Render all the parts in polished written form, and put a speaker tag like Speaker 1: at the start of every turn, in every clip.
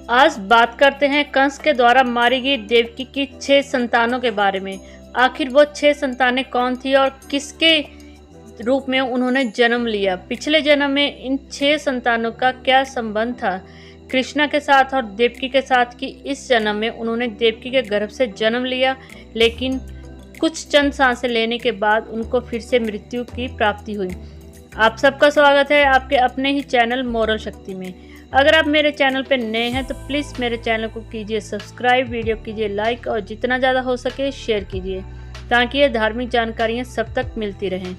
Speaker 1: आज बात करते हैं कंस के द्वारा मारी गई देवकी की 6 संतानों के बारे में। आखिर वो 6 संतानें कौन थी और किसके रूप में उन्होंने जन्म लिया। पिछले जन्म में इन 6 संतानों का क्या संबंध था कृष्णा के साथ और देवकी के साथ कि इस जन्म में उन्होंने देवकी के गर्भ से जन्म लिया, लेकिन कुछ चंद सांसें लेने के बाद उनको फिर से मृत्यु की प्राप्ति हुई। आप सबका स्वागत है आपके अपने ही चैनल मोरल शक्ति में। अगर आप मेरे चैनल पर नए हैं तो प्लीज़ मेरे चैनल को कीजिए सब्सक्राइब, वीडियो कीजिए लाइक और जितना ज़्यादा हो सके शेयर कीजिए ताकि ये धार्मिक जानकारियाँ सब तक मिलती रहें।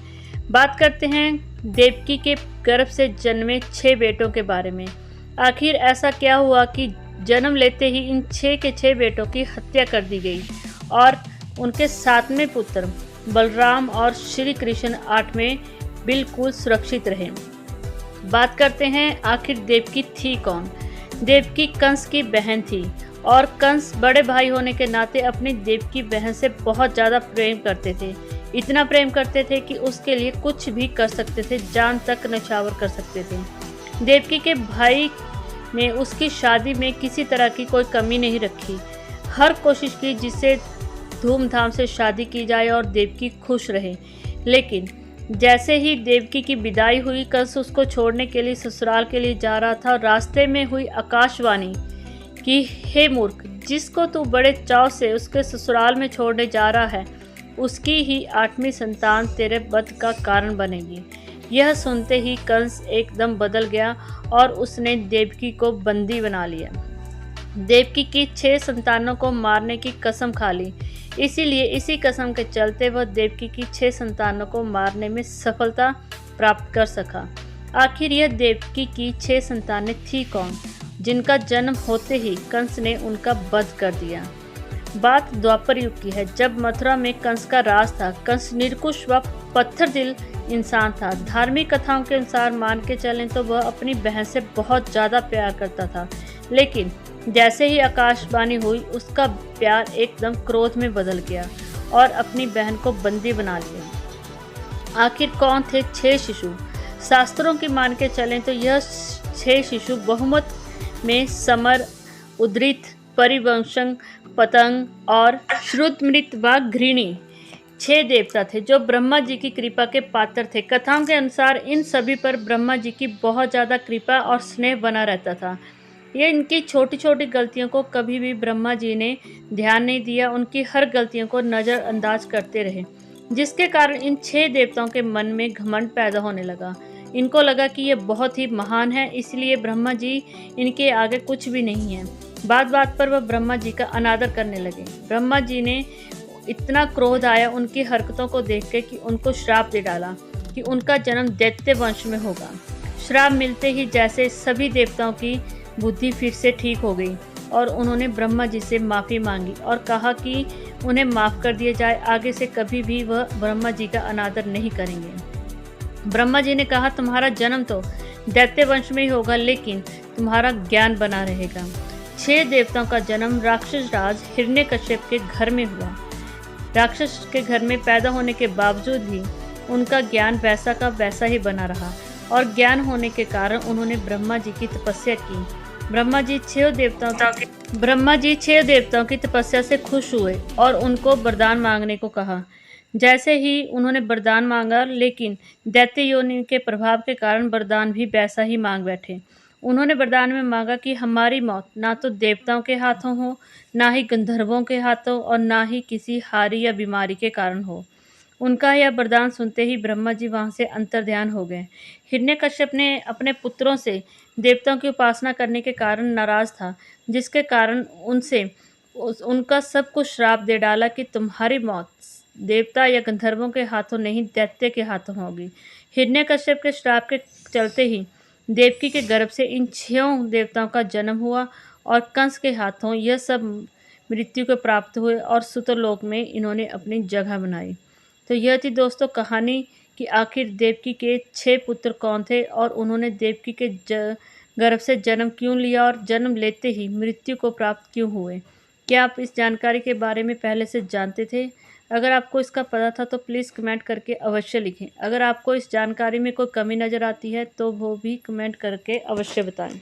Speaker 1: बात करते हैं देवकी के गर्भ से जन्मे 6 बेटों के बारे में। आखिर ऐसा क्या हुआ कि जन्म लेते ही इन 6 के 6 बेटों की हत्या कर दी गई और उनके 7वें पुत्र बलराम और श्री कृष्ण 8वें बिल्कुल सुरक्षित रहे। बात करते हैं आखिर देवकी थी कौन। देवकी कंस की बहन थी और कंस बड़े भाई होने के नाते अपनी देवकी बहन से बहुत ज़्यादा प्रेम करते थे। इतना प्रेम करते थे कि उसके लिए कुछ भी कर सकते थे, जान तक न्यौछावर कर सकते थे। देवकी के भाई ने उसकी शादी में किसी तरह की कोई कमी नहीं रखी, हर कोशिश की जिससे धूमधाम से शादी की जाए और देवकी खुश रहे। लेकिन जैसे ही देवकी की विदाई हुई, कंस उसको छोड़ने के लिए ससुराल के लिए जा रहा था और रास्ते में हुई आकाशवाणी कि हे मूर्ख, जिसको तू बड़े चाव से उसके ससुराल में छोड़ने जा रहा है उसकी ही 8वीं संतान तेरे वध का कारण बनेगी। यह सुनते ही कंस एकदम बदल गया और उसने देवकी को बंदी बना लिया। देवकी की 6 संतानों को मारने की कसम खा ली, इसीलिए इसी कसम के चलते वह देवकी की 6 संतानों को मारने में सफलता प्राप्त कर सका। आखिर यह देवकी की 6 संतानें थी कौन जिनका जन्म होते ही कंस ने उनका वध कर दिया। बात द्वापर युग की है, जब मथुरा में कंस का राज था। कंस निरकुश व पत्थर दिल इंसान था। धार्मिक कथाओं के अनुसार मान के चलें तो वह अपनी बहन से बहुत ज़्यादा प्यार करता था, लेकिन जैसे ही आकाशवाणी हुई उसका प्यार एकदम क्रोध में बदल गया और अपनी बहन को बंदी बना लिया। आखिर कौन थे 6 शिशु। शास्त्रों की मान के चलें तो यह 6 शिशु बहुमत में समर, उद्रित, परिवंशं, पतंग और श्रुतमृत व घृणी 6 देवता थे जो ब्रह्मा जी की कृपा के पात्र थे। कथाओं के अनुसार इन सभी पर ब्रह्मा जी की बहुत ज़्यादा कृपा और स्नेह बना रहता था। ये इनकी छोटी छोटी गलतियों को कभी भी ब्रह्मा जी ने ध्यान नहीं दिया, उनकी हर गलतियों को नज़रअंदाज करते रहे, जिसके कारण इन 6 देवताओं के मन में घमंड पैदा होने लगा। इनको लगा कि ये बहुत ही महान है, इसलिए ब्रह्मा जी इनके आगे कुछ भी नहीं है। बात बात पर वह ब्रह्मा जी का अनादर करने लगे। ब्रह्मा जी ने इतना क्रोध आया उनकी हरकतों को देख के कि उनको श्राप दे डाला कि उनका जन्म दैत्य वंश में होगा। श्राप मिलते ही जैसे सभी देवताओं की बुद्धि फिर से ठीक हो गई और उन्होंने ब्रह्मा जी से माफ़ी मांगी और कहा कि उन्हें माफ़ कर दिया जाए, आगे से कभी भी वह ब्रह्मा जी का अनादर नहीं करेंगे। ब्रह्मा जी ने कहा, तुम्हारा जन्म तो दैत्य वंश में ही होगा, लेकिन तुम्हारा ज्ञान बना रहेगा। 6 देवताओं का जन्म राक्षस राज हिरण्यकश्यप के घर में हुआ। राक्षस के घर में पैदा होने के बावजूद भी उनका ज्ञान वैसा का वैसा ही बना रहा और ज्ञान होने के कारण उन्होंने ब्रह्मा जी की तपस्या की। ब्रह्मा जी 6 देवताओं की तपस्या से खुश हुए और उनको वरदान मांगने को कहा। जैसे ही उन्होंने वरदान मांगा, लेकिन दैत्य योनि के प्रभाव के कारण वरदान भी वैसा ही मांग बैठे। उन्होंने वरदान में मांगा कि हमारी मौत ना तो देवताओं के हाथों हो, ना ही गंधर्वों के हाथों और ना ही किसी हारी या बीमारी के कारण हो। उनका यह वरदान सुनते ही ब्रह्मा जी वहाँ से अंतर्ध्यान हो गए। हिरण्यकश्यप ने अपने पुत्रों से देवताओं की उपासना करने के कारण नाराज था, जिसके कारण उनका सब कुछ श्राप दे डाला कि तुम्हारी मौत देवता या गंधर्वों के हाथों नहीं, दैत्य के हाथों होगी। हिरण्यकश्यप के श्राप के चलते ही देवकी के गर्भ से इन 6 देवताओं का जन्म हुआ और कंस के हाथों यह सब मृत्यु को प्राप्त हुए और सुतरलोक में इन्होंने अपनी जगह बनाई। तो यह थी दोस्तों कहानी कि आखिर देवकी के 6 पुत्र कौन थे और उन्होंने देवकी के गर्भ से जन्म क्यों लिया और जन्म लेते ही मृत्यु को प्राप्त क्यों हुए। क्या आप इस जानकारी के बारे में पहले से जानते थे? अगर आपको इसका पता था तो प्लीज़ कमेंट करके अवश्य लिखें। अगर आपको इस जानकारी में कोई कमी नज़र आती है तो वो भी कमेंट करके अवश्य बताएं।